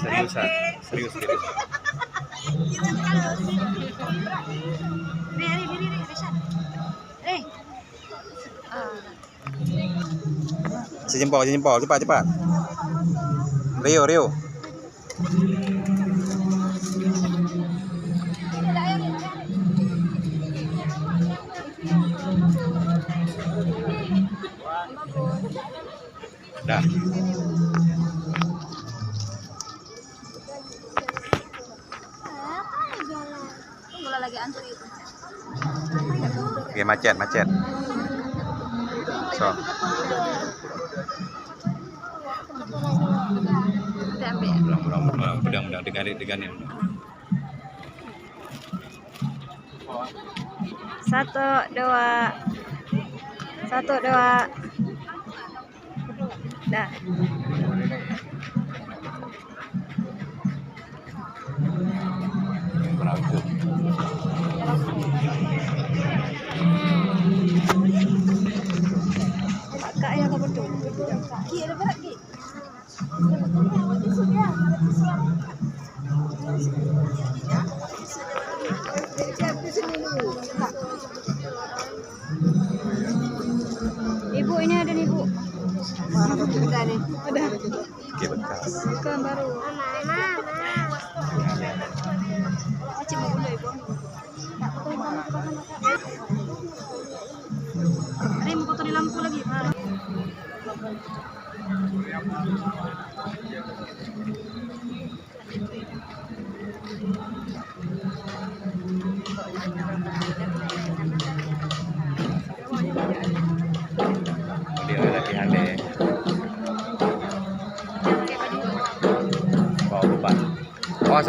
Seriusan, serius. Sejempol, cepat. Rio. Dah. Bola lagi antri itu. Oke, macet. So. Belum. Pedang diganin. 1, 2. Dah. Kak ya kamu tuh. Ada berat ki. Ibu ini ada nih Bu. Udah nih. Udah. Oke, bekas. Bukan baru. Mama. Acik mau dulu Ibu. Ada mau foto di lampu lagi. Dia latihan deh. Bawa beban. Awas.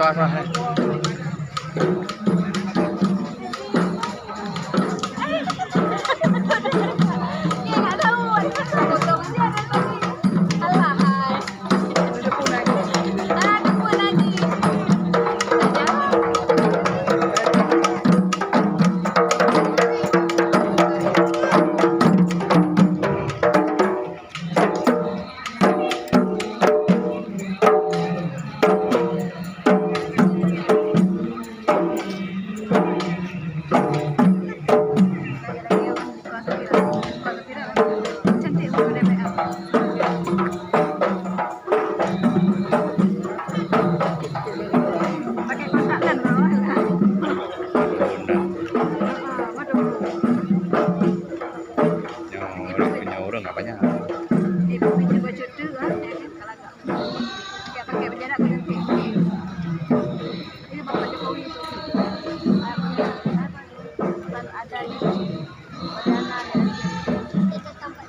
Nyaureng apanya? Ibu pinjam baju dulu kalau nggak pakai berjarak nanti. Ini Bapak Jokowi itu. Lalu ada di Perdana itu tempat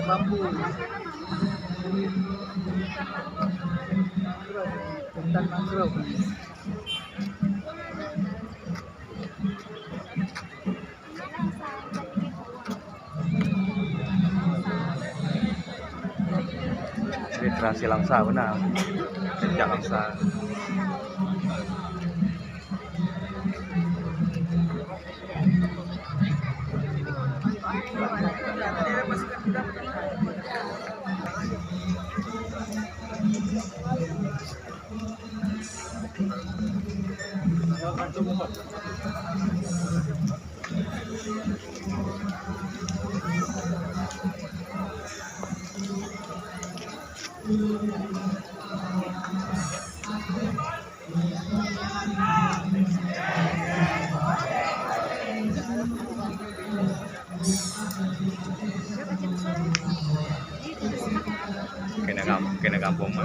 bambu. Hutan mangrove. Literasi Langsa benar. Sejak Langsa. Kena kampung mah.